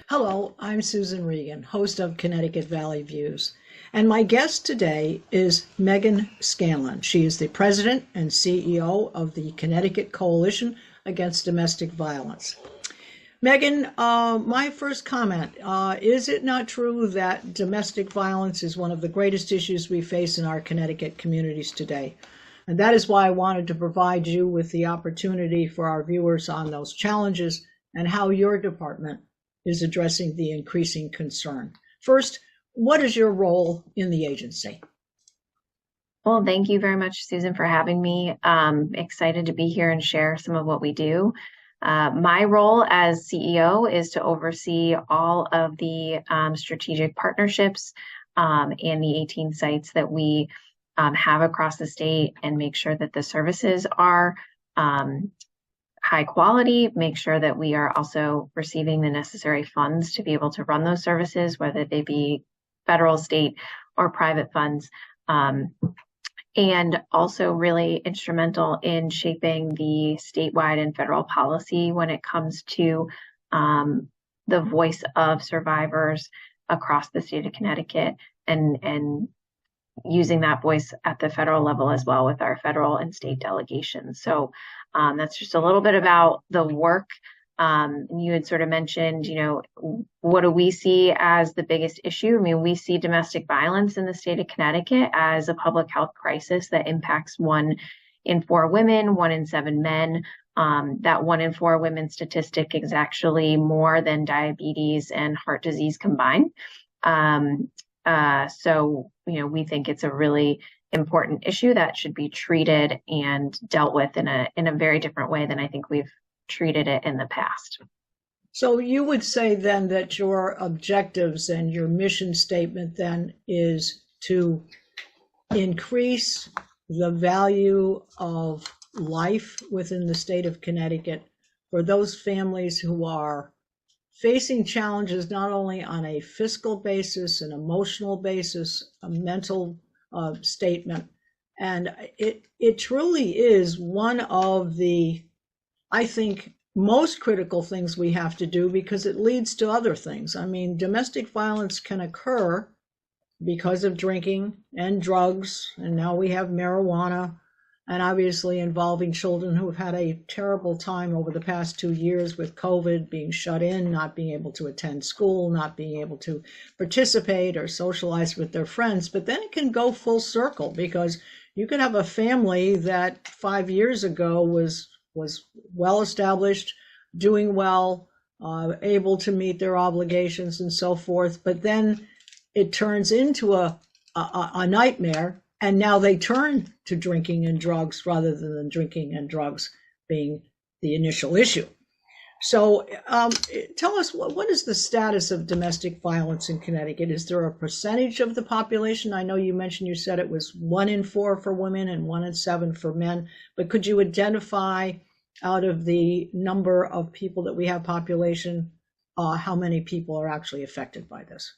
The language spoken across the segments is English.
Hello, I'm Susan Regan, host of Connecticut Valley Views. And my guest today is Megan Scanlon. She is the president and CEO of the Connecticut Coalition Against Domestic Violence. Megan, my first comment, is it not true that domestic violence is one of the greatest issues we face in our Connecticut communities today? And that is why I wanted to provide you with the opportunity for our viewers on those challenges and how your department is addressing the increasing concern. First, what is your role in the agency? Well, thank you very much, Susan, for having me. Excited to be here and share some of what we do. My role as CEO is to oversee all of the strategic partnerships and the 18 sites that we have across the state and make sure that the services are high quality, make sure that we are also receiving the necessary funds to be able to run those services, whether they be federal, state, or private funds. And also really instrumental in shaping the statewide and federal policy when it comes to the voice of survivors across the state of Connecticut and using that voice at the federal level as well with our federal and state delegations. So that's just a little bit about the work. You had sort of mentioned, what do we see as the biggest issue? I mean, we see domestic violence in the state of Connecticut as a public health crisis that impacts 1 in 4 women, 1 in 7 men. That 1 in 4 women statistic is actually more than diabetes and heart disease combined. So, we think it's a really important issue that should be treated and dealt with in a very different way than I think we've treated it in the past. So you would say then that your objectives and your mission statement then is to increase the value of life within the state of Connecticut for those families who are facing challenges not only on a fiscal basis, an emotional basis, a mental statement. And it truly is one of the, I think, most critical things we have to do because it leads to other things. I mean, domestic violence can occur because of drinking and drugs, and now we have marijuana, and obviously involving children who have had a terrible time over the past 2 years with COVID, being shut in, not being able to attend school, not being able to participate or socialize with their friends. But then it can go full circle because you could have a family that 5 years ago was well established, doing well, able to meet their obligations and so forth. But then it turns into a nightmare, and now they turn to drinking and drugs rather than drinking and drugs being the initial issue. So tell us, what is the status of domestic violence in Connecticut? Is there a percentage of the population? I know you said it was 1 in 4 for women and 1 in 7 for men, but could you identify out of the number of people that we have population, how many people are actually affected by this?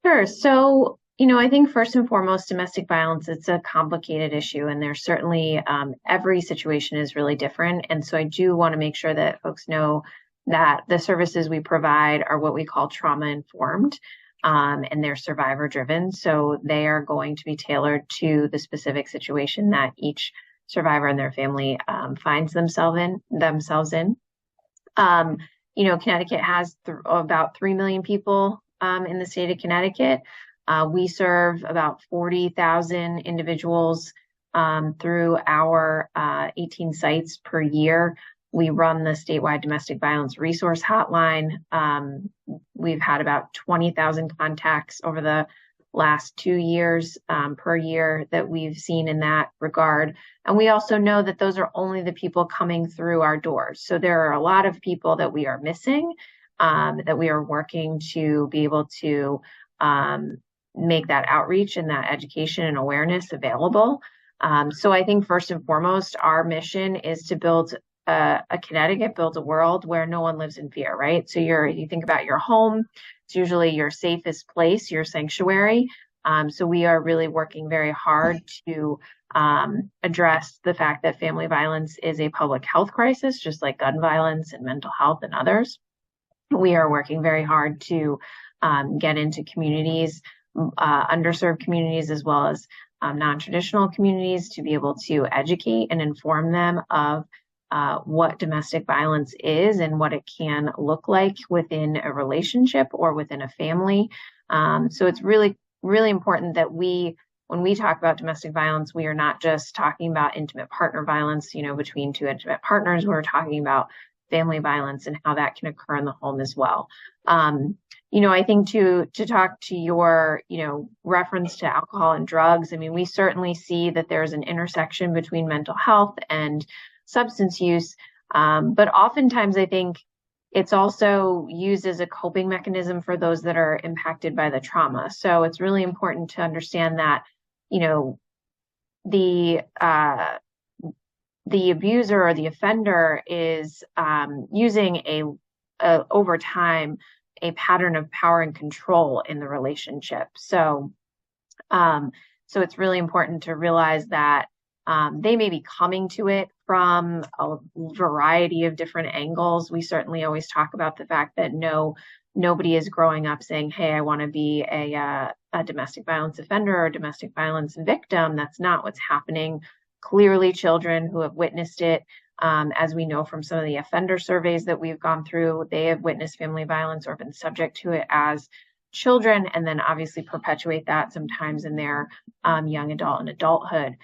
Sure. So, I think first and foremost, domestic violence, it's a complicated issue, and there's certainly every situation is really different. And so I do want to make sure that folks know that the services we provide are what we call trauma informed, and they're survivor driven. So they are going to be tailored to the specific situation that each survivor and their family finds themselves in. Connecticut has about 3 million people in the state of Connecticut. We serve about 40,000 individuals through our 18 sites per year. We run the statewide domestic violence resource hotline. We've had about 20,000 contacts over the last 2 years per year that we've seen in that regard. And we also know that those are only the people coming through our doors. So there are a lot of people that we are missing, that we are working to be able to make that outreach and that education and awareness available. So I think first and foremost, our mission is to build a Connecticut, build a world where no one lives in fear, right? So you think about your home, it's usually your safest place, your sanctuary. So we are really working very hard to address the fact that family violence is a public health crisis, just like gun violence and mental health and others. We are working very hard to get into communities, underserved communities, as well as non-traditional communities, to be able to educate and inform them of what domestic violence is and what it can look like within a relationship or within a family. So it's really, really important that when we talk about domestic violence, we are not just talking about intimate partner violence, between two intimate partners. We're talking about family violence and how that can occur in the home as well. I think to talk to your, reference to alcohol and drugs, I mean, we certainly see that there's an intersection between mental health and substance use. But oftentimes I think it's also used as a coping mechanism for those that are impacted by the trauma. So it's really important to understand that, the abuser or the offender is using over time a pattern of power and control in the relationship. So it's really important to realize that they may be coming to it from a variety of different angles. We certainly always talk about the fact that nobody is growing up saying, hey, I want to be a domestic violence offender or a domestic violence victim. That's not what's happening. Clearly, children who have witnessed it, as we know from some of the offender surveys that we've gone through, they have witnessed family violence or been subject to it as children, and then obviously perpetuate that sometimes in their young adult and adulthood.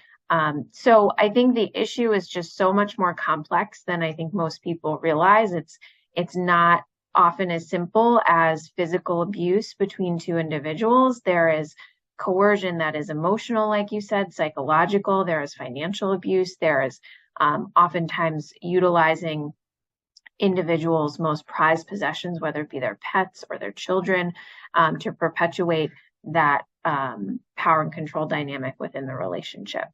So I think the issue is just so much more complex than I think most people realize. It's not often as simple as physical abuse between two individuals. There is coercion that is emotional, like you said, psychological. There is financial abuse. There is oftentimes utilizing individuals' most prized possessions, whether it be their pets or their children, to perpetuate that power and control dynamic within the relationship.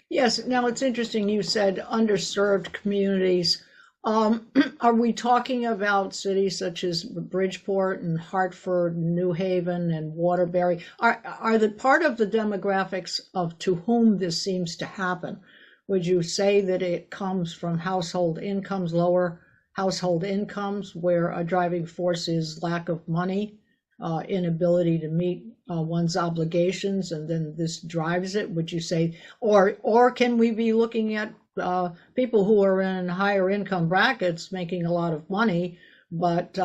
Yes. Now it's interesting. You said underserved communities. Are we talking about cities such as Bridgeport and Hartford, New Haven, and Waterbury? Are the part of the demographics of to whom this seems to happen? Would you say that it comes from lower household incomes, where a driving force is lack of money, inability to meet one's obligations, and then this drives it? Would you say, or can we be looking at people who are in higher income brackets making a lot of money, but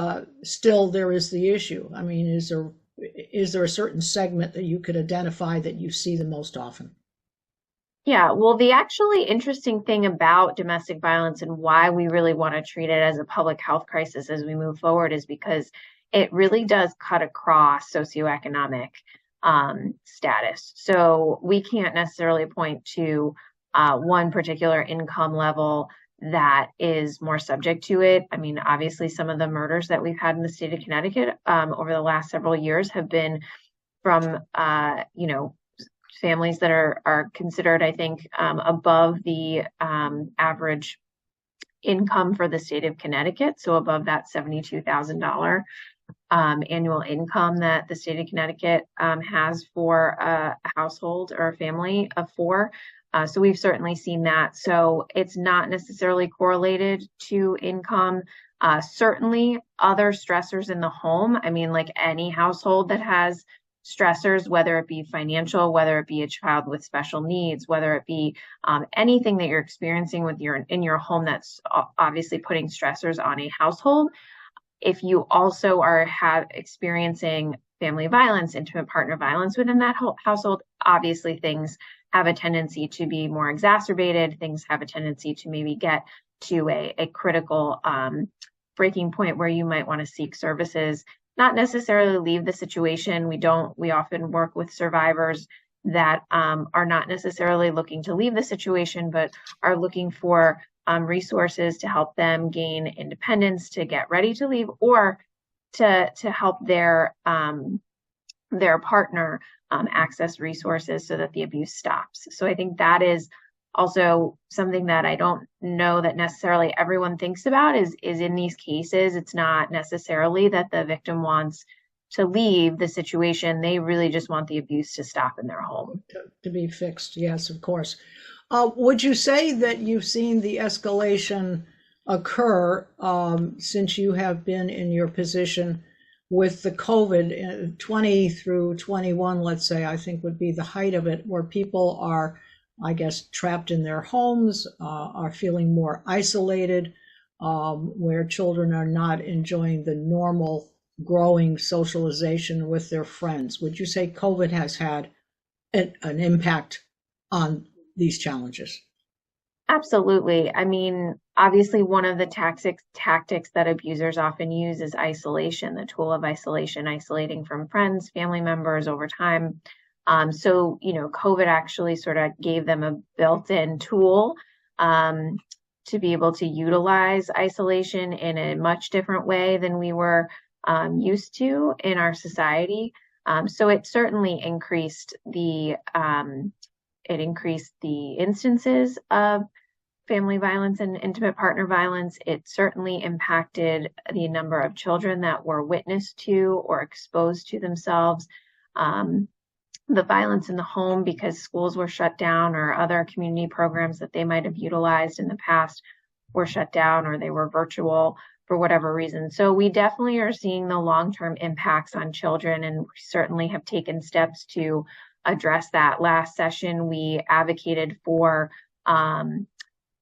still there is the issue? I mean, is there a certain segment that you could identify that you see the most often? Yeah, well, the actually interesting thing about domestic violence and why we really want to treat it as a public health crisis as we move forward is because it really does cut across socioeconomic status. So we can't necessarily point to one particular income level that is more subject to it. I mean, obviously, some of the murders that we've had in the state of Connecticut over the last several years have been from, families that are considered, I think, above the average income for the state of Connecticut, so above that $72,000 annual income that the state of Connecticut has for a household or a family of four. So we've certainly seen that. So it's not necessarily correlated to income. Certainly other stressors in the home. I mean, like any household that has stressors, whether it be financial, whether it be a child with special needs, whether it be anything that you're experiencing in your home that's obviously putting stressors on a household. If you also are experiencing family violence, intimate partner violence within that household, obviously things have a tendency to be more exacerbated. Things have a tendency to maybe get to a critical breaking point where you might want to seek services, not necessarily leave the situation. We often work with survivors that are not necessarily looking to leave the situation, but are looking for resources to help them gain independence, to get ready to leave, or to help their partner access resources so that the abuse stops. So I think that is also something that I don't know that necessarily everyone thinks about is in these cases. It's not necessarily that the victim wants to leave the situation. They really just want the abuse to stop in their home. To be fixed, yes, of course. Would you say that you've seen the escalation occur since you have been in your position with the COVID 20 through 21, let's say, I think would be the height of it, where people are, I guess, trapped in their homes, are feeling more isolated, where children are not enjoying the normal growing socialization with their friends. Would you say COVID has had an impact on these challenges? Absolutely. I mean, obviously, one of the tactics that abusers often use is isolation, the tool of isolation, isolating from friends, family members over time. So, COVID actually sort of gave them a built-in tool to be able to utilize isolation in a much different way than we were used to in our society. So it certainly increased the instances of family violence and intimate partner violence. It certainly impacted the number of children that were witness to or exposed to themselves. The violence in the home because schools were shut down or other community programs that they might have utilized in the past were shut down or they were virtual for whatever reason. So we definitely are seeing the long-term impacts on children, and we certainly have taken steps to address that. Last session, we advocated for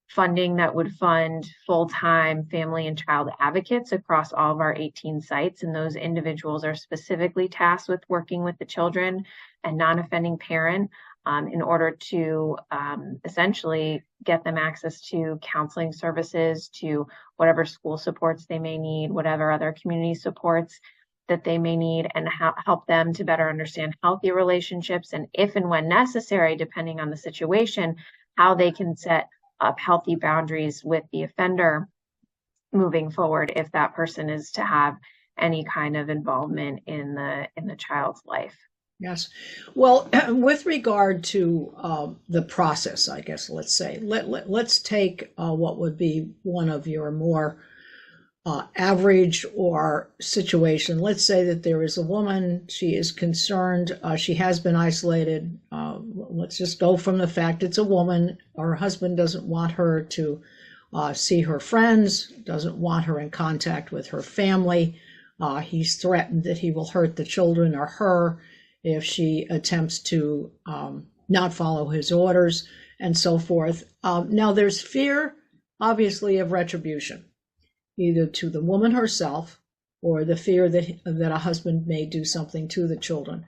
funding that would fund full-time family and child advocates across all of our 18 sites. And those individuals are specifically tasked with working with the children and non-offending parent in order to essentially get them access to counseling services, to whatever school supports they may need, whatever other community supports that they may need, and help them to better understand healthy relationships, and if and when necessary, depending on the situation, how they can set up healthy boundaries with the offender moving forward if that person is to have any kind of involvement in the child's life. Yes. Well, with regard to the process, I guess, let's say, let's take what would be one of your more average or situation. Let's say that there is a woman, she is concerned, she has been isolated. Let's just go from the fact it's a woman. Her husband doesn't want her to see her friends, doesn't want her in contact with her family. He's threatened that he will hurt the children or her if she attempts to not follow his orders and so forth. Now there's fear, obviously, of retribution, either to the woman herself or the fear that a husband may do something to the children.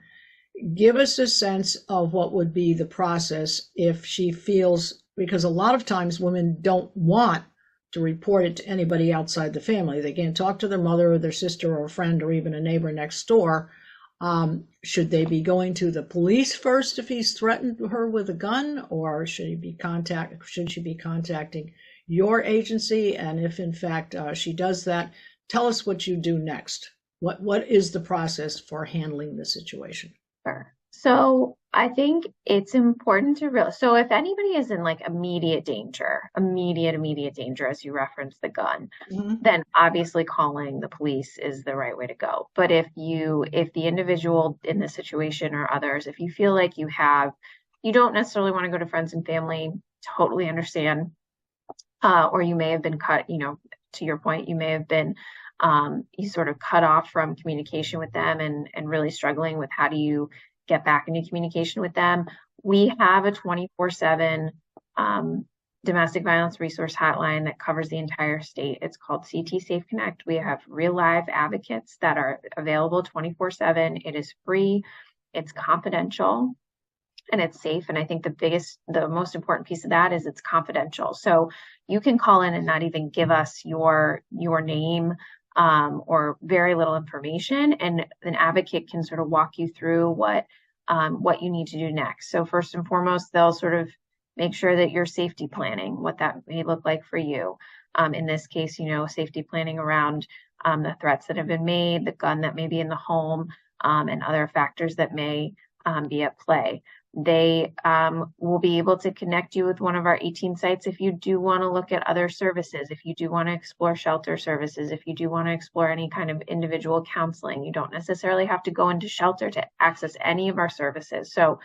Give us a sense of what would be the process if she feels, because a lot of times women don't want to report it to anybody outside the family. They can't talk to their mother or their sister or a friend or even a neighbor next door. Should they be going to the police first if he's threatened her with a gun, or should she be contacting your agency? And if in fact she does that, tell us what you do next. What is the process for handling the situation? Sure. So I think it's important to realize, so if anybody is in like immediate danger, as you referenced the gun, then obviously calling the police is the right way to go. But if the individual in this situation or others, if you feel like you don't necessarily want to go to friends and family, totally understand. Or you may have been cut, to your point, you may have been you sort of cut off from communication with them and really struggling with how do you get back into communication with them. We have a 24/7 domestic violence resource hotline that covers the entire state. It's called CT Safe Connect. We have real live advocates that are available 24/7. It is free, it's confidential, and it's safe. And I think the most important piece of that is it's confidential. So you can call in and not even give us your name or very little information, and an advocate can sort of walk you through what you need to do next. So first and foremost, they'll sort of make sure that you're safety planning, what that may look like for you. In this case, safety planning around the threats that have been made, the gun that may be in the home, and other factors that may be at play. They will be able to connect you with one of our 18 sites if you do want to look at other services, if you do want to explore shelter services, if you do want to explore any kind of individual counseling. You don't necessarily have to go into shelter to access any of our services. So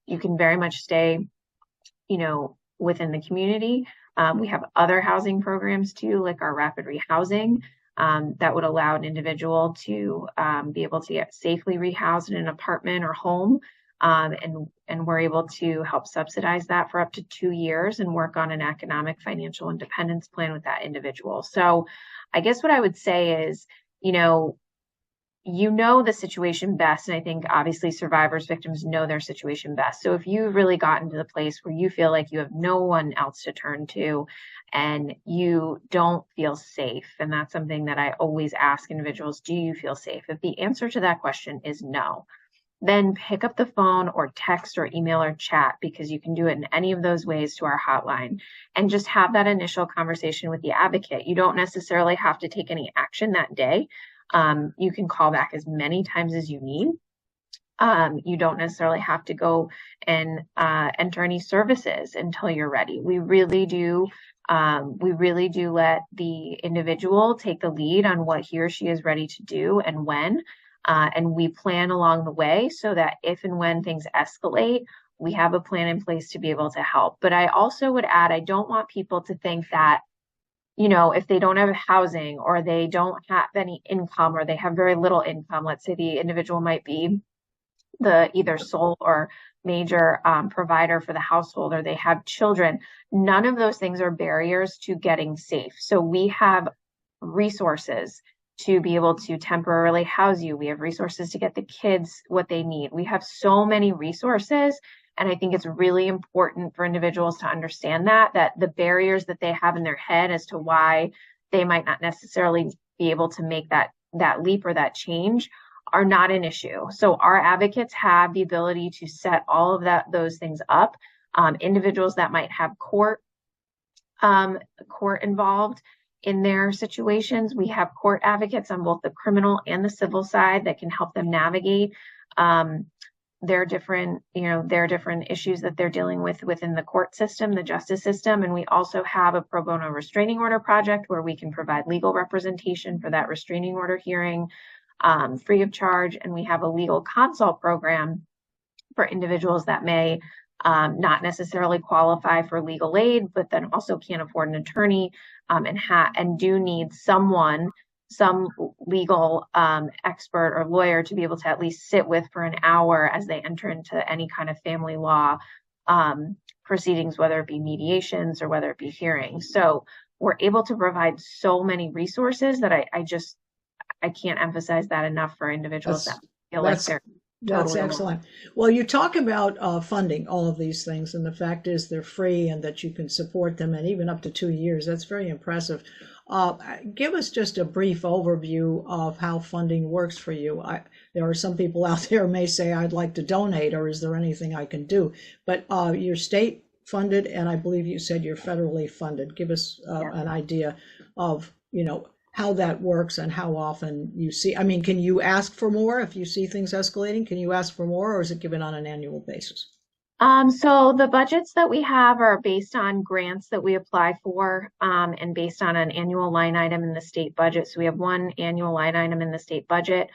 you can very much stay, within the community. We have other housing programs too, like our rapid rehousing, that would allow an individual to be able to get safely rehoused in an apartment or home. And we're able to help subsidize that for up to 2 years and work on an economic financial independence plan with that individual. So I guess what I would say is, the situation best. And I think obviously survivors, victims know their situation best. So if you really gotten to the place where you feel like you have no one else to turn to and you don't feel safe, and that's something that I always ask individuals, do you feel safe? If the answer to that question is no, then pick up the phone or text or email or chat, because you can do it in any of those ways to our hotline, and just have that initial conversation with the advocate. You don't necessarily have to take any action that day. You can call back as many times as you need. You don't necessarily have to go and enter any services until you're ready. We really do let the individual take the lead on what he or she is ready to do and when. And we plan along the way so that if and when things escalate, we have a plan in place to be able to help. But I also would add, I don't want people to think that, if they don't have housing or they don't have any income or they have very little income, let's say the individual might be the either sole or major provider for the household, or they have children, none of those things are barriers to getting safe. So we have resources to be able to temporarily house you. We have resources to get the kids what they need. We have so many resources. And I think it's really important for individuals to understand that the barriers that they have in their head as to why they might not necessarily be able to make that leap or that change are not an issue. So our advocates have the ability to set all of those things up. Individuals that might have court involved in their situations, we have court advocates on both the criminal and the civil side that can help them navigate their different issues that they're dealing with within the court system, the justice system. And we also have a pro bono restraining order project where we can provide legal representation for that restraining order hearing free of charge. And we have a legal consult program for individuals that may not necessarily qualify for legal aid, but then also can't afford an attorney and do need some legal expert or lawyer to be able to at least sit with for an hour as they enter into any kind of family law proceedings, whether it be mediations or whether it be hearings. So we're able to provide so many resources that I can't emphasize that enough for individuals that feel like they're That's excellent. Well, you talk about funding all of these things, and the fact is they're free and that you can support them, and even up to 2 years. That's very impressive. Give us just a brief overview of how funding works for you. There are some people out there who may say, I'd like to donate, or is there anything I can do? But you're state funded, and I believe you said you're federally funded. Give us an idea of, how that works and how often you see. I mean, can you ask for more if you see things escalating? Can you ask for more, or is it given on an annual basis? So the budgets that we have are based on grants that we apply for, and based on an annual line item in the state budget. So we have one annual line item in the state budget.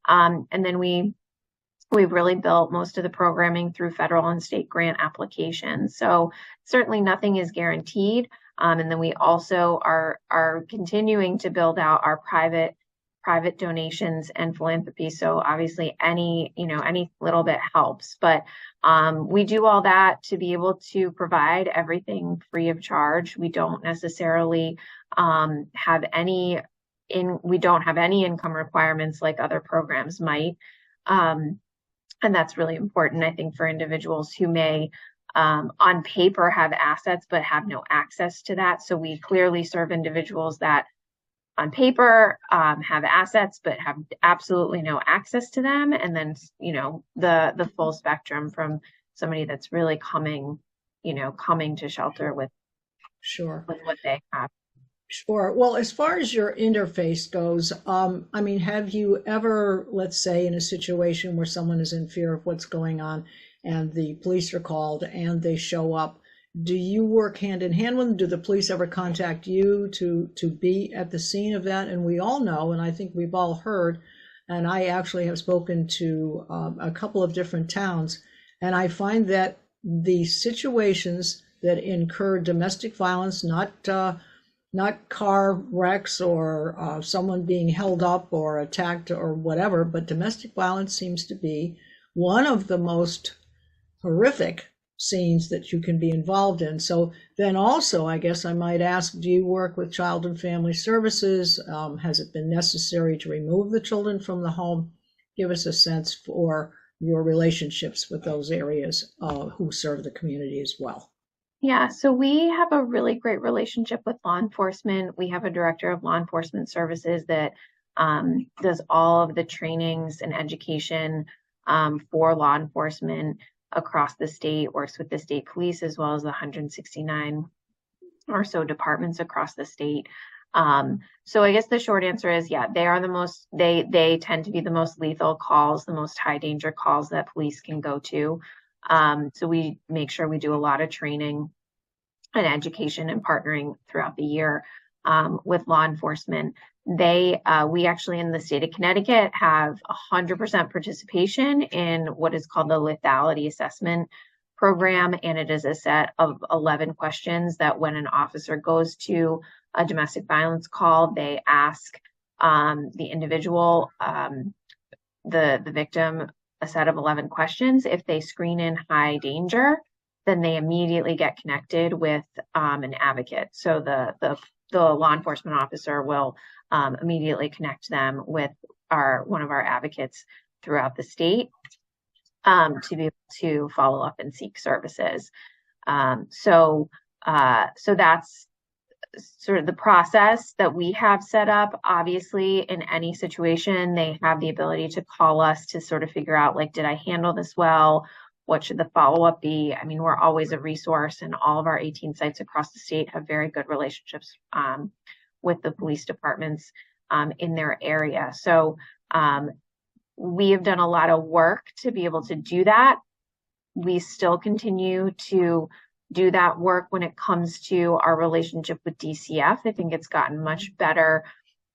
And then we've really built most of the programming through federal and state grant applications. So certainly nothing is guaranteed. And then we also are continuing to build out our private donations and philanthropy. So obviously any little bit helps, but we do all that to be able to provide everything free of charge. We don't necessarily have any income requirements like other programs might. And that's really important, I think, for individuals who may on paper have assets but have no access to that. So we clearly serve individuals that on paper have assets but have absolutely no access to them, and then the full spectrum from somebody that's really coming to shelter with what they have. Sure. Well, as far as your interface goes, I mean, have you ever, let's say, in a situation where someone is in fear of what's going on and the police are called and they show up, do you work hand in hand with them? Do the police ever contact you to be at the scene of that? And we all know, and I think we've all heard, and I actually have spoken to a couple of different towns, and I find that the situations that incur domestic violence, not car wrecks or someone being held up or attacked or whatever, but domestic violence seems to be one of the most horrific scenes that you can be involved in. So then also, I guess I might ask, do you work with Child and Family Services? Has it been necessary to remove the children from the home? Give us a sense for your relationships with those areas who serve the community as well. Yeah, so we have a really great relationship with law enforcement. We have a director of law enforcement services that does all of the trainings and education for law enforcement across the state, works with the state police as well as the 169 or so departments across the state. So I guess the short answer is, yeah, they are the most, they tend to be the most lethal calls, the most high danger calls that police can go to. So we make sure we do a lot of training and education and partnering throughout the year with law enforcement. We actually in the state of Connecticut have 100% participation in what is called the lethality assessment program. And it is a set of 11 questions that when an officer goes to a domestic violence call, they ask the individual, the victim, a set of 11 questions. If they screen in high danger, then they immediately get connected with an advocate. So the law enforcement officer will immediately connect them with one of our advocates throughout the state to be able to follow up and seek services. So that's sort of the process that we have set up. Obviously, in any situation, they have the ability to call us to sort of figure out, like, did I handle this well? What should the follow-up be? I mean, we're always a resource, and all of our 18 sites across the state have very good relationships with the police departments in their area. So we have done a lot of work to be able to do that. We still continue to do that work when it comes to our relationship with DCF. I think it's gotten much better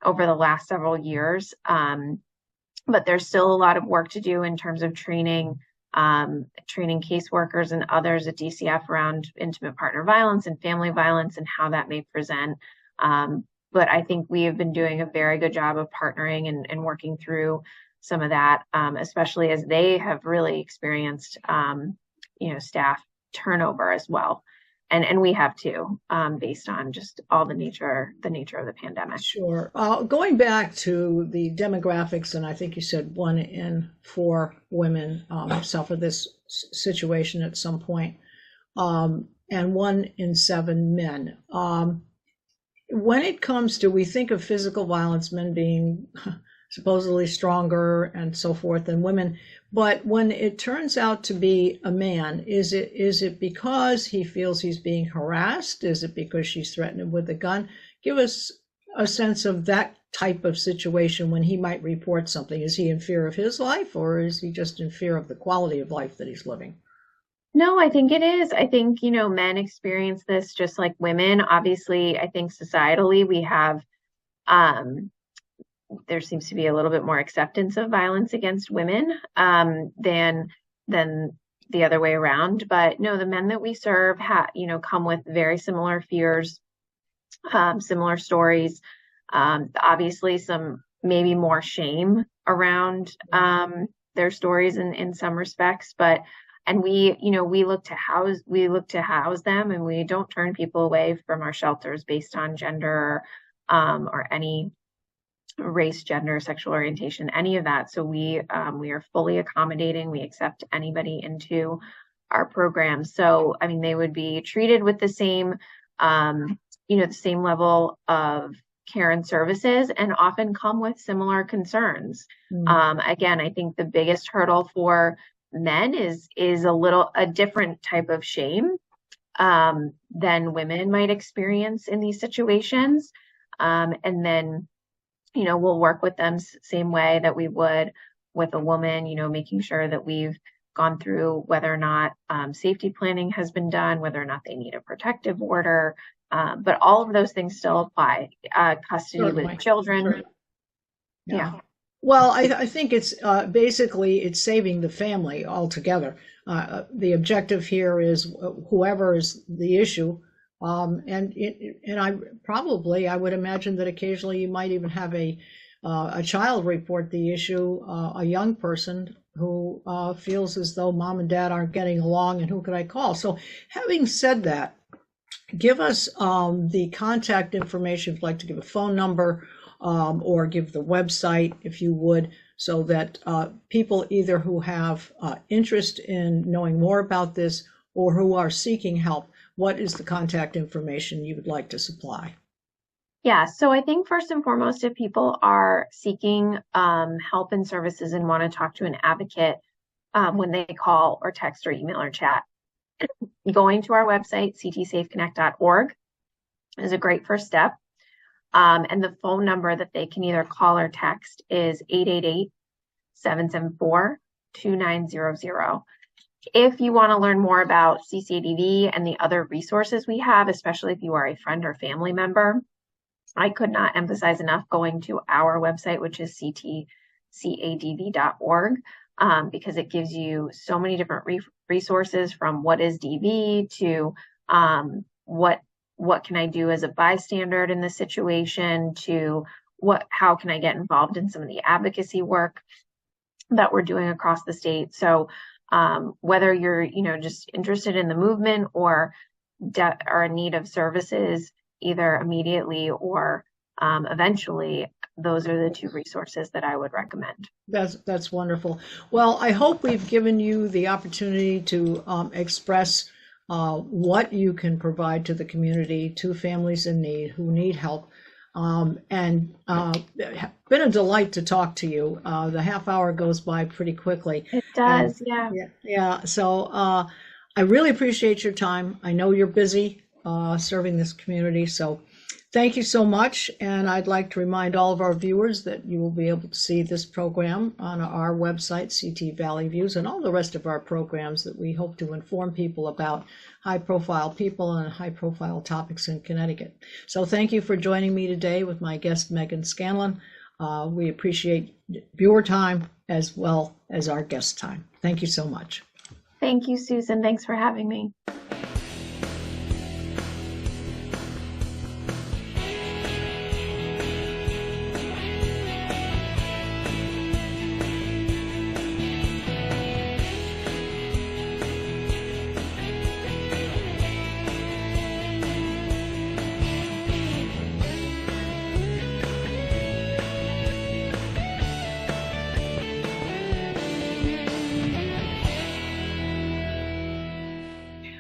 over the last several years, but there's still a lot of work to do in terms of training caseworkers and others at DCF around intimate partner violence and family violence and how that may present. But I think we have been doing a very good job of partnering and working through some of that, especially as they have really experienced, staff turnover as well. And we have too, based on just all the nature of the pandemic. Sure. Going back to the demographics, and I think you said 1 in 4 women suffer this situation at some point, and 1 in 7 men. When it comes to, we think of physical violence, men being supposedly stronger and so forth than women, but when it turns out to be a man, is it because he feels he's being harassed? Is it because she's threatened him with a gun? Give us a sense of that type of situation when he might report something. Is he in fear of his life, or is he just in fear of the quality of life that he's living? No, I think it is. I think, men experience this just like women. Obviously, I think societally we have, there seems to be a little bit more acceptance of violence against women than the other way around. But no, the men that we serve come with very similar fears, similar stories. Obviously, some maybe more shame around their stories in some respects, and we look to house them, and we don't turn people away from our shelters based on gender or any race, gender, sexual orientation, any of that. So we are fully accommodating. We accept anybody into our program. So I mean, they would be treated with the same the same level of care and services, and often come with similar concerns. Again, I think the biggest hurdle for men is a different type of shame than women might experience in these situations. And then, we'll work with them same way that we would with a woman, making sure that we've gone through whether or not safety planning has been done, whether or not they need a protective order. But all of those things still apply. Custody Certainly. with children. Sure. Yeah. Well, I think it's basically it's saving the family altogether. The objective here is whoever is the issue, and I would imagine that occasionally you might even have a child report the issue, a young person who feels as though mom and dad aren't getting along, and who could I call? So, having said that, give us the contact information if you'd like to give a phone number, or give the website if you would, so that people either who have interest in knowing more about this or who are seeking help, what is the contact information you would like to supply? Yeah, so I think first and foremost, if people are seeking help and services and want to talk to an advocate when they call or text or email or chat, going to our website, ctsafeconnect.org, is a great first step. And the phone number that they can either call or text is 888-774-2900. If you want to learn more about CCADV and the other resources we have, especially if you are a friend or family member, I could not emphasize enough going to our website, which is ctcadv.org, because it gives you so many different resources, from what is DV to what can I do as a bystander in this situation, to how can I get involved in some of the advocacy work that we're doing across the state. So whether you're just interested in the movement or are in need of services, either immediately or eventually, those are the two resources that I would recommend. That's wonderful. Well, I hope we've given you the opportunity to express what you can provide to the community, to families in need who need help. And been a delight to talk to you. The half hour goes by pretty quickly. It does, yeah. Yeah. So I really appreciate your time. I know you're busy serving this community. So thank you so much. And I'd like to remind all of our viewers that you will be able to see this program on our website, CT Valley Views, and all the rest of our programs that we hope to inform people about high-profile people and high-profile topics in Connecticut. So thank you for joining me today with my guest, Megan Scanlon. We appreciate your time as well as our guest time. Thank you so much. Thank you, Susan. Thanks for having me.